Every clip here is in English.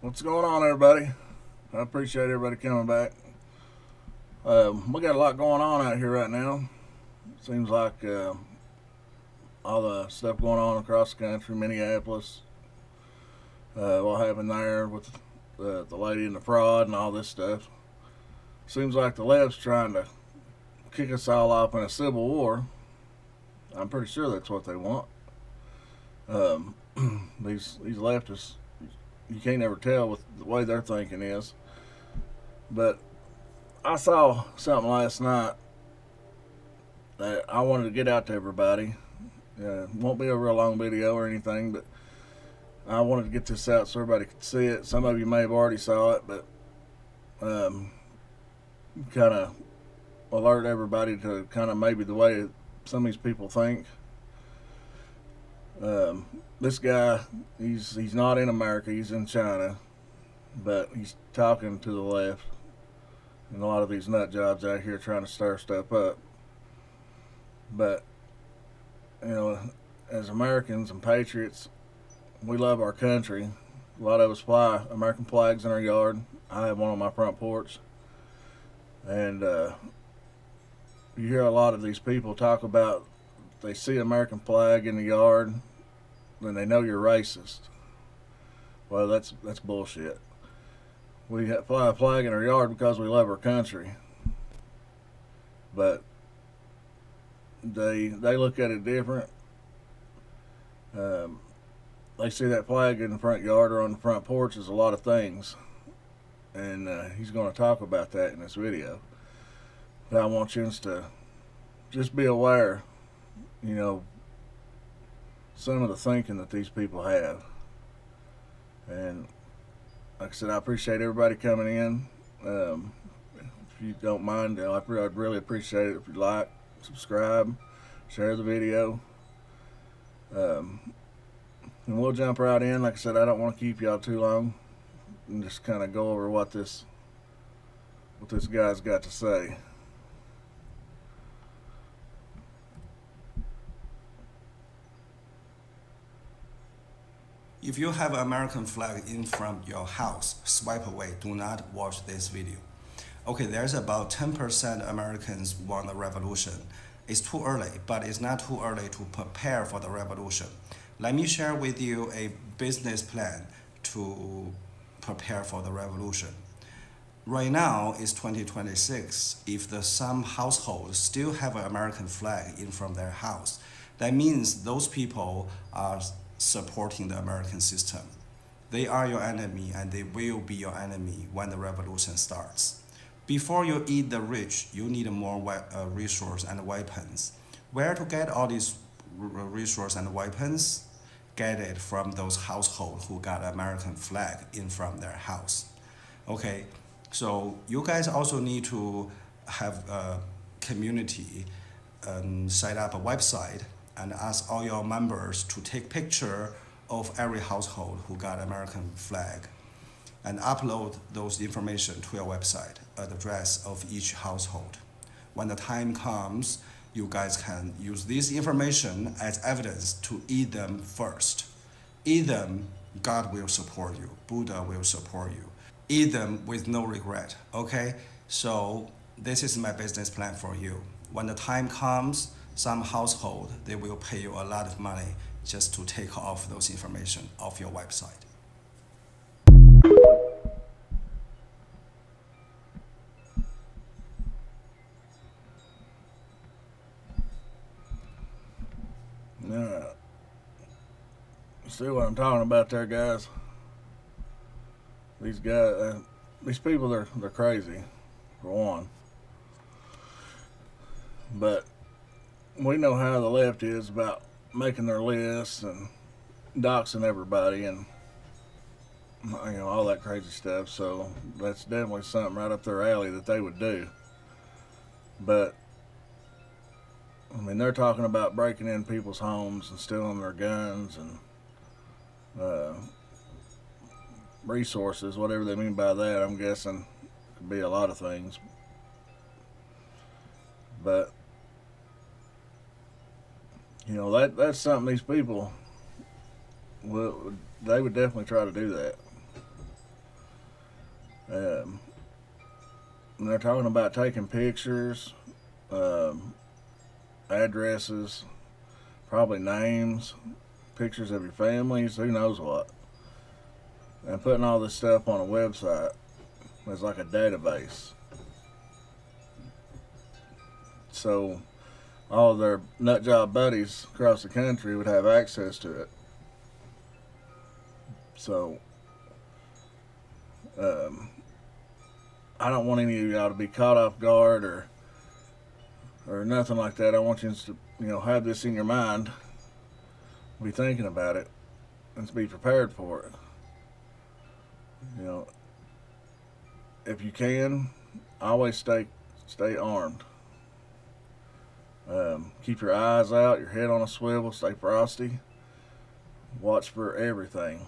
What's going on, everybody? I appreciate everybody coming back. We got a lot going on out here right now. Seems like all the stuff going on across the country, Minneapolis, what happened there with the lady and the fraud and all this stuff. Seems like the left's trying to kick us all off in a civil war. I'm pretty sure that's what they want. Um, these leftists, you can't ever tell with the way their thinking is. But I saw something last night that I wanted to get out to everybody. Won't be a real long video or anything, but I wanted to get this out so everybody could see it. Some of you may have already saw it, but kind of alert everybody to kind of maybe the way some of these people think. This guy, he's not in America. He's in China, but he's talking to the left and a lot of these nut jobs out here trying to stir stuff up. But as Americans and patriots, we love our country. A lot of us fly American flags in our yard. I have one on my front porch, and you hear a lot of these people talk about they see American flag in the yard, then they know you're racist. Well, that's bullshit. We fly a flag in our yard because we love our country, but they look at it different. Um, they see that flag in the front yard or on the front porch as a lot of things, and he's going to talk about that in this video. But I want you to just be aware, you know, some of the thinking that these people have. And like I said, I appreciate everybody coming in. If you don't mind, I'd really appreciate it if you like, subscribe, share the video. And we'll jump right in. Like I said, I don't want to keep y'all too long, and just kind of go over what this guy's got to say. If you have an American flag in front of your house, swipe away. Do not watch this video. Okay, there's about 10% Americans want a revolution. It's too early, but it's not too early to prepare for the revolution. Let me share with you a business plan to prepare for the revolution. Right now it's 2026. If some households still have an American flag in front of their house, that means those people are supporting the American system. They are your enemy and they will be your enemy when the revolution starts. Before you eat the rich, you need more resources and weapons. Where to get all these resources and weapons? Get it from those households who got American flag in front of their house. Okay, so you guys also need to have a community set up a website and ask all your members to take picture of every household who got American flag and upload those information to your website, at the address of each household. When the time comes, you guys can use this information as evidence to eat them first. Eat them, God will support you, Buddha will support you. Eat them with no regret, okay? So this is my business plan for you. When the time comes, some household, they will pay you a lot of money just to take off those information off your website. Uh, See what I'm talking about there, guys? These guys, these people, they're crazy, for one. But we know how the left is about making their lists and doxing everybody and all that crazy stuff. So that's definitely something right up their alley that they would do. But I mean, they're talking about breaking in people's homes and stealing their guns and uh, resources, whatever they mean by that. I'm guessing could be a lot of things. But that's something these people would they would definitely try to do that. And they're talking about taking pictures, addresses, probably names, pictures of your families, who knows what, and putting all this stuff on a website as like a database. So all of their nut job buddies across the country would have access to it. So I don't want any of y'all to be caught off guard or nothing like that. I want you to have this in your mind, be thinking about it, and to be prepared for it. If you can, always stay armed. Keep your eyes out, your head on a swivel, stay frosty. Watch for everything.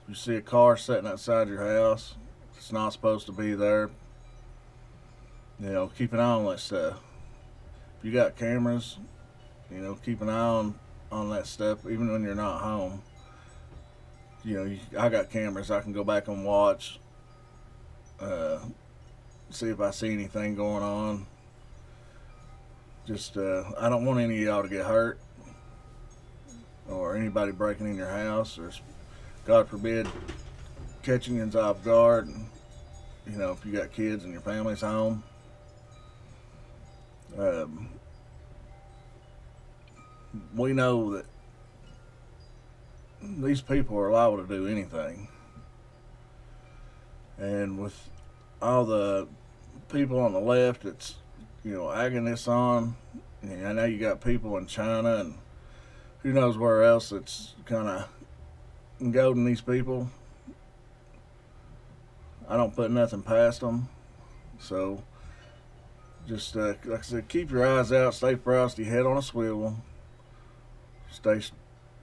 If you see a car sitting outside your house, it's not supposed to be there. Keep an eye on that stuff. If you got cameras, keep an eye on that stuff, even when you're not home. I got cameras. I can go back and watch, see if I see anything going on. Just, I don't want any of y'all to get hurt or anybody breaking in your house or, God forbid, catching you off guard. And, if you got kids and your family's home. We know that these people are liable to do anything. And with all the people on the left that's, egging this on, I know you got people in China and who knows where else that's kind of goading these people. I don't put nothing past them. So just, like I said, keep your eyes out, stay frosty, head on a swivel. Stay,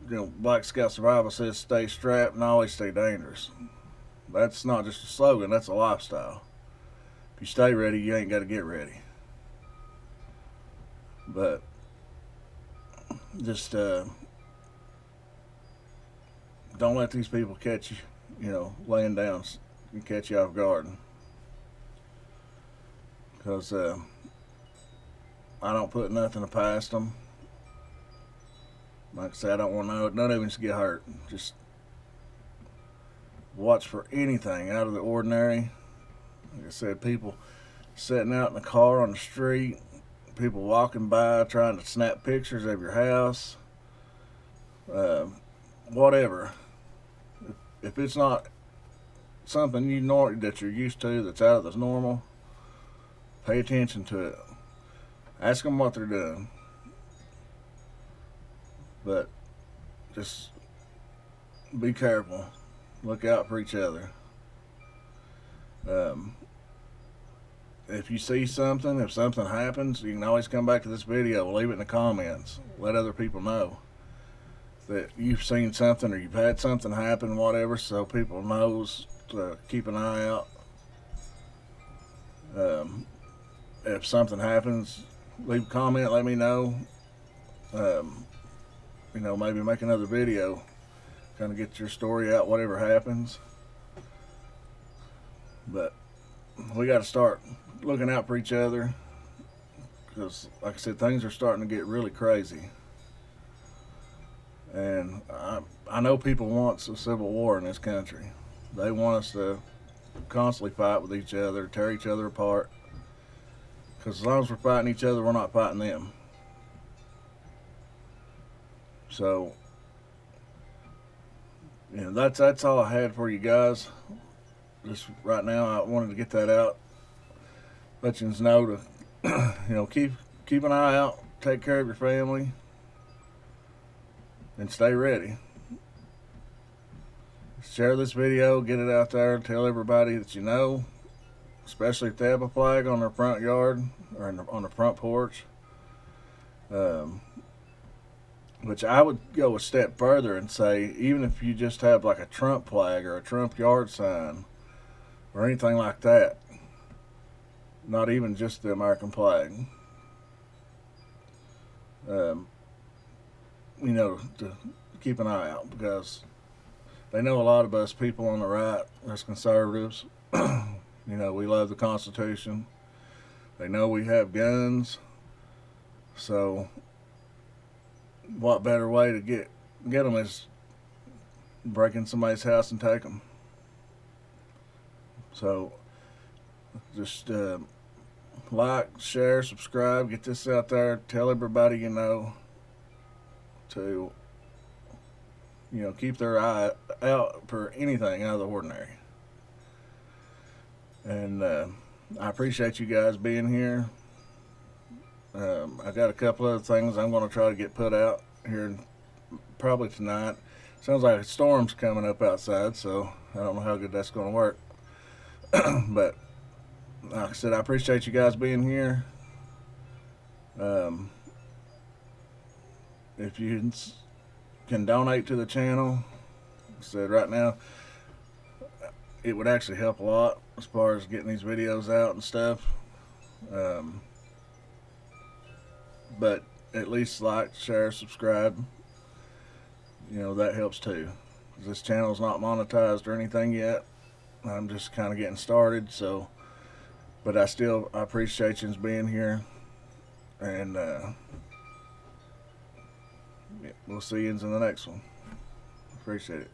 Black Scout Survival says stay strapped and always stay dangerous. That's not just a slogan, that's a lifestyle. If you stay ready, you ain't got to get ready. But just don't let these people catch you, laying down and catch you off guard. Because I don't put nothing past them. Like I said, I don't want none of them to get hurt. Just watch for anything out of the ordinary. Like I said, people sitting out in the car on the street, people walking by trying to snap pictures of your house, whatever. If it's not something that you're used to that's out of the normal, pay attention to it. Ask them what they're doing. But just be careful. Look out for each other. If you see something, if something happens, you can always come back to this video. Leave it in the comments. Let other people know that you've seen something or you've had something happen, whatever, so people knows to keep an eye out. If something happens, leave a comment, let me know. Maybe make another video, kind of get your story out, whatever happens. But we got to start looking out for each other, because, like I said, things are starting to get really crazy. And I know people want a civil war in this country. They want us to constantly fight with each other, tear each other apart. Because as long as we're fighting each other, we're not fighting them. So, that's all I had for you guys. Just right now, I wanted to get that out. Let you know to, keep an eye out, take care of your family, and stay ready. Share this video, get it out there, tell everybody that you know, especially if they have a flag on their front yard or on the front porch. Which I would go a step further and say, even if you just have like a Trump flag or a Trump yard sign or anything like that, not even just the American flag, to keep an eye out, because they know a lot of us people on the right, us conservatives, You know, we love the Constitution. They know we have guns. So, what better way to get them is break in somebody's house and take them. So, just like, share, subscribe, get this out there. Tell everybody you know to, you know, keep their eye out for anything out of the ordinary. And I appreciate you guys being here. I got a couple other things I'm going to try to get put out here probably tonight. Sounds like a storm's coming up outside, so I don't know how good that's going to work. But like I said, I appreciate you guys being here. If you can donate to the channel, like I said, right now, it would actually help a lot as far as getting these videos out and stuff. But at least like, share, subscribe. You know, that helps too. This channel's not monetized or anything yet. I'm just kind of getting started, so. But I appreciate you being here. And we'll see you in the next one. Appreciate it.